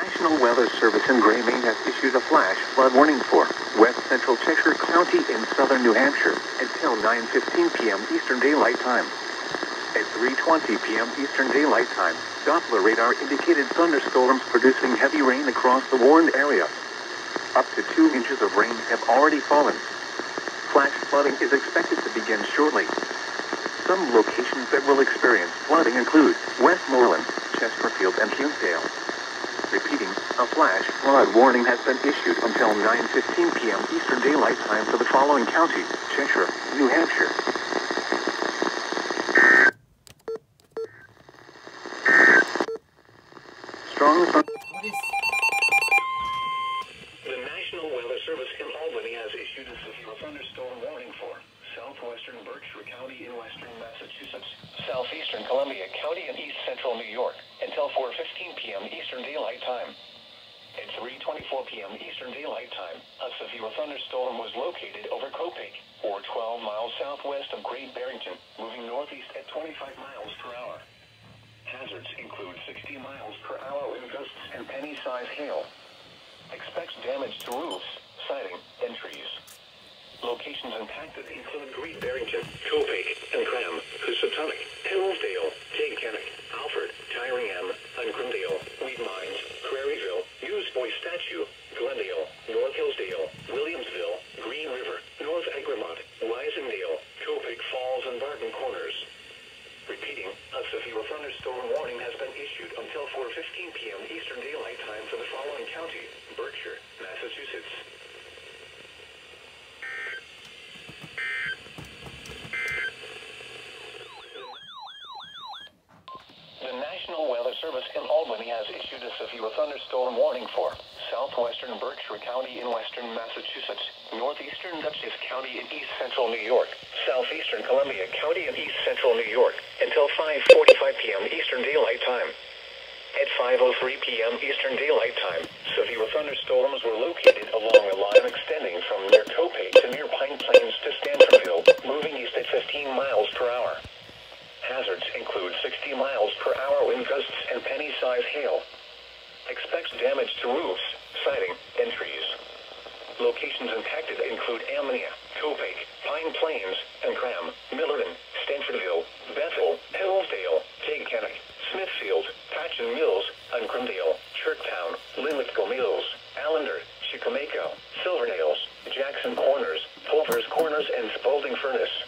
National Weather Service in Gray, Maine has issued a flash flood warning for west central Cheshire County in southern New Hampshire until 9:15 p.m. Eastern Daylight Time. At 3:20 p.m. Eastern Daylight Time, Doppler radar indicated thunderstorms producing heavy rain across the warned area. Up to 2 inches of rain have already fallen. Flash flooding is expected to begin shortly. Some locations that will experience flooding include Westmoreland, Chesterfield, and Hinsdale. Repeating, a flash flood warning has been issued until 9:15 p.m. Eastern Daylight Time for the following county: Cheshire, New Hampshire. Strong sun. The National Weather Service in Albany has issued a severe thunderstorm warning for southwestern Berkshire County in western Massachusetts, southeastern Columbia County and east central New York until 4:15 p.m. Eastern Daylight Time. At 3:24 p.m. Eastern Daylight Time, a severe thunderstorm was located over Copiague, or 12 miles southwest of Great Barrington, moving northeast at 25 miles per hour. Hazards include 60 miles per hour wind gusts and penny-sized hail. Expects damage to roofs, siding, and trees. Locations impacted include Great Barrington, Copiague, and Cram, Housatonic, Hillsdale, Jaycanic, Alfred, Tyringham, Uncrumdale, Weed Mines, Prairieville, Newsboy Statue, Glendale, North Hillsdale, Williamsville, Green River, North Egremont, Weisendale, Copiague Falls, and Barton Corners. Repeating, a severe thunderstorm warning has been issued until 4:15 p.m. Eastern Daylight Time for the following county: Berkshire, Massachusetts. The National Weather Service in Albany has issued a severe thunderstorm warning for southwestern Berkshire County in western Massachusetts, northeastern Dutchess County in east central New York, southeastern Columbia County in east central New York, until 5:45 p.m. Eastern Daylight Time. At 5:03 p.m. Eastern Daylight Time, severe thunderstorms were located along a line extending from near Copiague to near Pine Plains to Stanfordville, moving east at 15 miles per hour. Hazards include 60 miles per hour wind gusts and penny-sized hail. Expects damage to roofs, siding, and trees. Locations impacted include Ammonia, Copiague, Pine Plains, and Cram, Millerton, Stanfordville, Bethel, Hillsdale, Jaycanic, Smithfield, Patchen Mills, Uncrumdale, Churchtown, Linlithgow Mills, Allender, Chicamaco, Silvernails, Jackson Corners, Pulvers Corners, and Spalding Furnace.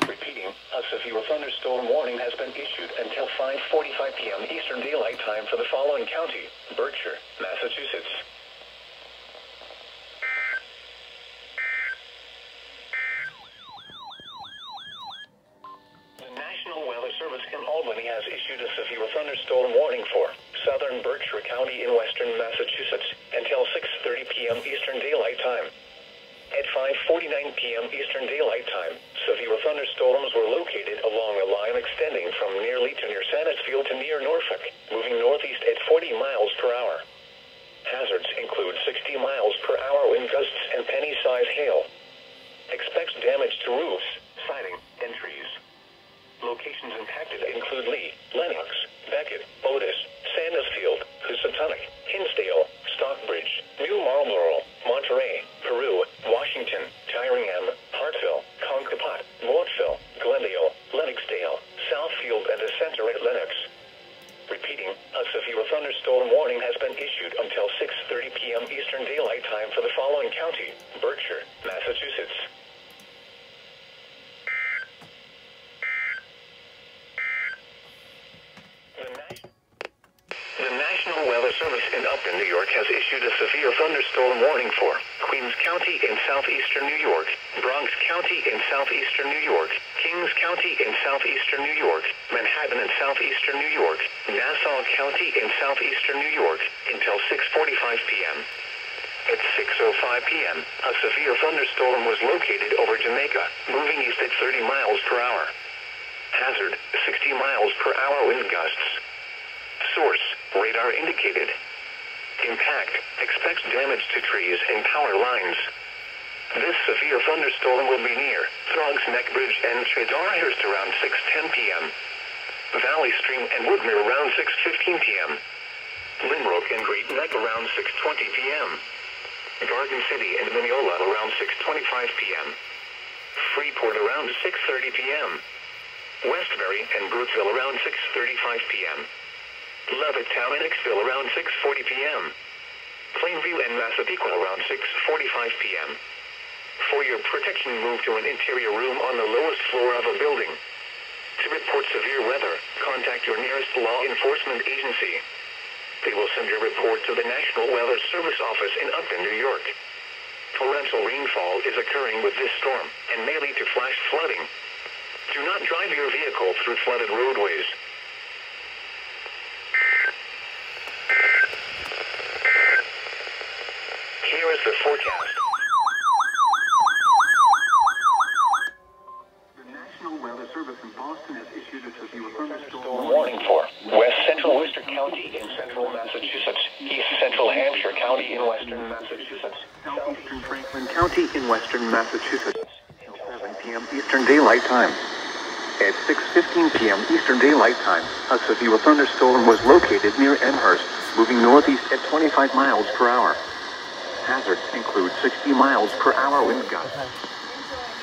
Repeating, a severe thunderstorm warning has been issued until 5:45 p.m. Eastern Daylight Time for the following county: Berkshire, Massachusetts. The National Weather Service in Albany has issued a severe thunderstorm warning for southern Berkshire County in western Massachusetts until 6:30 p.m. Eastern Daylight Time. At 5:49 p.m. Eastern Daylight Time, severe thunderstorms were located along a line extending from near Lee to near Sanesfield to near Norfolk, moving northeast at 40 miles per hour. Hazards include 60 miles per hour wind gusts and penny-sized hail. Expects damage to roofs, siding, and trees. Locations impacted include Lee, Lenox, Beckett, Otis, Sanesfield, Housatonic, Hinsdale, Stockbridge, New Marlborough, Monterey, Peru, Washington, Tyringham, Hartville, Concord, Mortville, Glendale, Lennoxdale, Southfield, and a center at Lenox. Repeating, a severe thunderstorm warning has been issued until 6:30 p.m. Eastern Daylight Time for the following county: Berkshire, Massachusetts. The National Weather Service in Upton, New York has issued a severe thunderstorm warning for Queens County in southeastern New York, Bronx County in southeastern New York, Kings County in southeastern New York, Manhattan in southeastern New York, Nassau County in southeastern New York, until 6:45 p.m. At 6:05 p.m., a severe thunderstorm was located over Jamaica, moving east at 30 miles per hour. Hazard, 60 miles per hour wind gusts. Source, radar indicated. Impact, expects damage to trees and power lines. This severe thunderstorm will be near Throgs Neck Bridge and Tradarhurst around 6:10 p.m. Valley Stream and Woodmere around 6:15 p.m. Limbrook and Great Neck around 6:20 p.m. Garden City and Mineola around 6:25 p.m. Freeport around 6:30 p.m. Westbury and Brooksville around 6:35 p.m. Levittown and Hicksville around 6:40 p.m. Plainview and Massapequa around 6:45 p.m. For your protection, move to an interior room on the lowest floor of a building. To report severe weather, contact your nearest law enforcement agency. They will send your report to the National Weather Service office in Upton, New York. Torrential rainfall is occurring with this storm and may lead to flash flooding. Do not drive your vehicle through flooded roadways. Here is the forecast. The National Weather Service in Boston has issued a severe thunderstorm warning for West Central Worcester County in central Massachusetts, East Central Hampshire County in western Massachusetts, southeastern Franklin County in western Massachusetts, until 7 p.m. Eastern Daylight Time. At 6:15 p.m. Eastern Daylight Time, a severe thunderstorm was located near Amherst, moving northeast at 25 miles per hour. Hazards include 60 miles per hour wind gusts.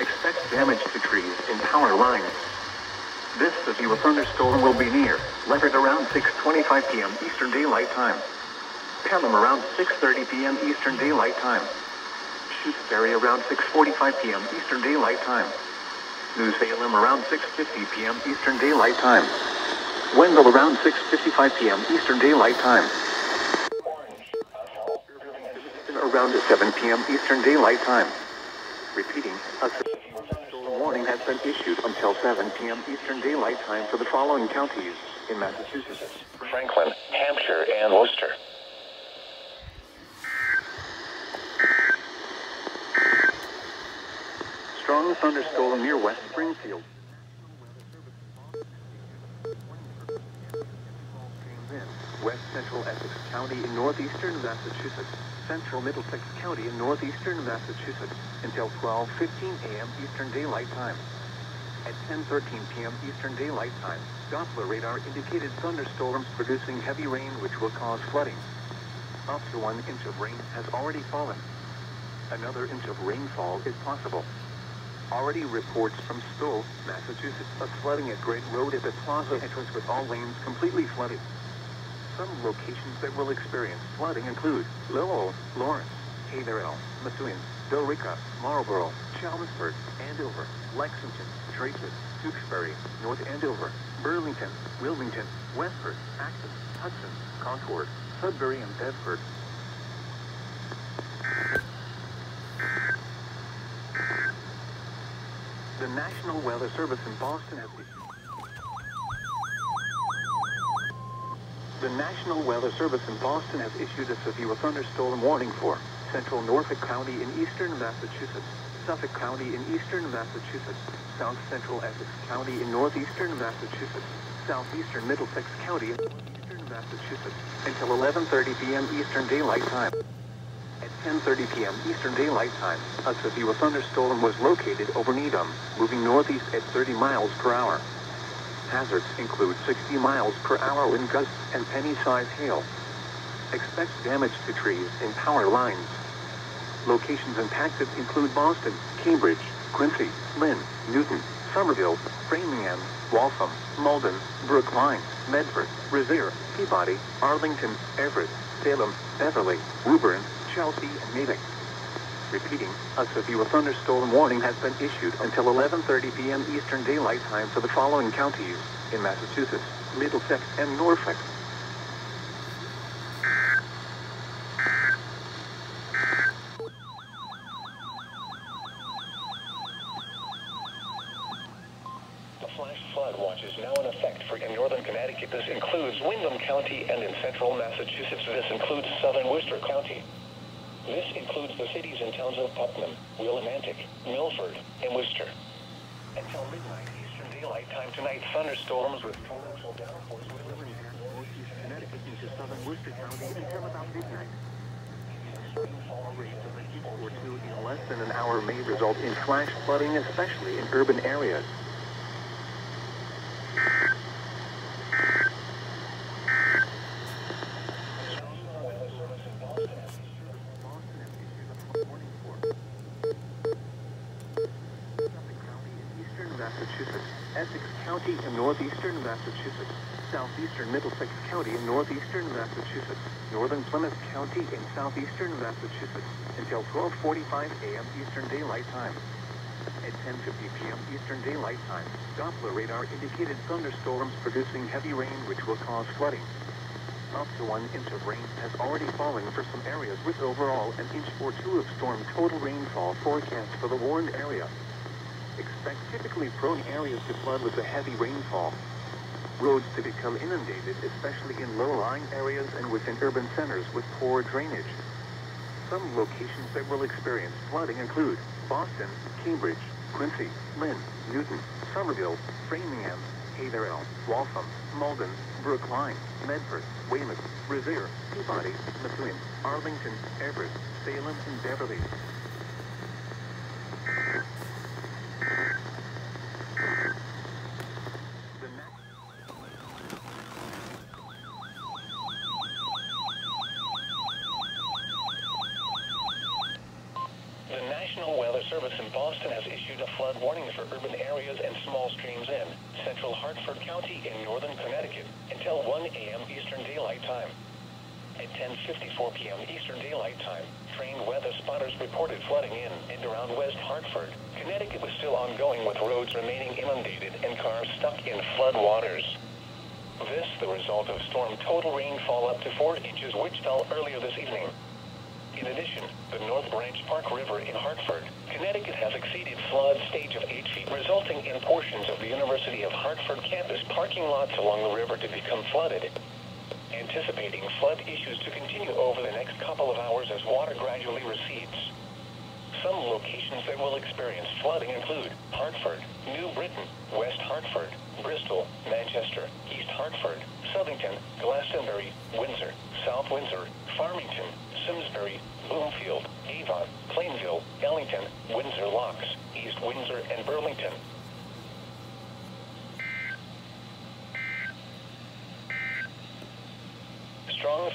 Expect damage to trees and power lines. This severe thunderstorm will be near Leverett around 6:25 p.m. Eastern Daylight Time. Pelham around 6:30 p.m. Eastern Daylight Time. Shutesbury around 6:45 p.m. Eastern Daylight Time. New Salem around 6:50 p.m. Eastern Daylight Time. Wendell around 6:55 p.m. Eastern Daylight Time. Around 7 p.m. Eastern Daylight Time. Repeating, a storm warning has been issued until 7 p.m. Eastern Daylight Time for the following counties in Massachusetts: Franklin, Hampshire, and Worcester. Strong thunderstorm near West Springfield. West Central Essex County in northeastern Massachusetts, Central Middlesex County in northeastern Massachusetts, until 12:15 a.m. Eastern Daylight Time. At 10:13 p.m. Eastern Daylight Time, Doppler radar indicated thunderstorms producing heavy rain which will cause flooding. Up to 1 inch of rain has already fallen. Another inch of rainfall is possible. Already reports from Stowe, Massachusetts, of flooding at Great Road at the plaza entrance with all lanes completely flooded. Some locations that will experience flooding include Lowell, Lawrence, Haverhill, Methuen, Billerica, Marlborough, Chelmsford, Andover, Lexington, Drayton, Tewksbury, North Andover, Burlington, Wilmington, Westford, Acton, Hudson, Concord, Sudbury, and Bedford. The National Weather Service in Boston has issued a severe thunderstorm warning for central Norfolk County in eastern Massachusetts, Suffolk County in eastern Massachusetts, south central Essex County in northeastern Massachusetts, southeastern Middlesex County in northeastern Massachusetts, until 11:30 p.m. Eastern Daylight Time. At 10:30 p.m. Eastern Daylight Time, a severe thunderstorm was located over Needham, moving northeast at 30 miles per hour. Hazards include 60 miles per hour wind gusts and penny-sized hail. Expect damage to trees and power lines. Locations impacted include Boston, Cambridge, Quincy, Lynn, Newton, Somerville, Framingham, Waltham, Malden, Brookline, Medford, Revere, Peabody, Arlington, Everett, Salem, Beverly, Woburn, Chelsea, and Natick. Repeating, a severe thunderstorm warning has been issued until 11:30 p.m. Eastern Daylight Time for the following counties in Massachusetts, Middlesex, and Norfolk. The flash flood watch is now in effect for northern Connecticut. This includes Windham County, and in central Massachusetts, this includes southern Worcester County. This includes the cities and towns of Putnam, Willimantic, Milford, and Worcester. Until midnight Eastern Daylight Time tonight, thunderstorms with torrential downforce will impact northeast Connecticut into southern Worcester County until about midnight. Rainfall rates of an inch or two in less than an hour may result in flash flooding, especially in urban areas. County in northeastern Massachusetts, southeastern Middlesex County in northeastern Massachusetts, northern Plymouth County in southeastern Massachusetts, until 12:45 a.m. Eastern Daylight Time. At 10:50 p.m. Eastern Daylight Time, Doppler radar indicated thunderstorms producing heavy rain which will cause flooding. Up to 1 inch of rain has already fallen for some areas, with overall an inch or two of storm total rainfall forecast for the warned area. Expect typically prone areas to flood with the heavy rainfall. Roads to become inundated, especially in low-lying areas and within urban centers with poor drainage. Some locations that will experience flooding include Boston, Cambridge, Quincy, Lynn, Newton, Somerville, Framingham, Haverhill, Waltham, Malden, Brookline, Medford, Weymouth, Revere, Peabody, Methuen, Arlington, Everett, Salem, and Beverly. The National Weather Service in Boston has issued a flood warning for urban areas and small streams in central Hartford County in northern Connecticut until 1 a.m. Eastern Daylight Time. At 10:54 p.m. Eastern Daylight Time, trained weather spotters reported flooding in and around West Hartford. Connecticut was still ongoing, with roads remaining inundated and cars stuck in flood waters. This the result of storm total rainfall up to 4 inches which fell earlier this evening. In addition, the North Branch Park River in Hartford, Connecticut has exceeded flood stage of 8 feet, resulting in portions of the University of Hartford campus parking lots along the river to become flooded. Anticipating flood issues to continue over the next couple of hours as water gradually recedes. Some locations that will experience flooding include Hartford, New Britain, West Hartford, Bristol, Manchester, East Hartford, Southington, Glastonbury, Windsor, South Windsor, Farmington, Simsbury, Bloomfield, Avon, Plainville, Ellington, Windsor Locks, East Windsor, and Burlington. Strong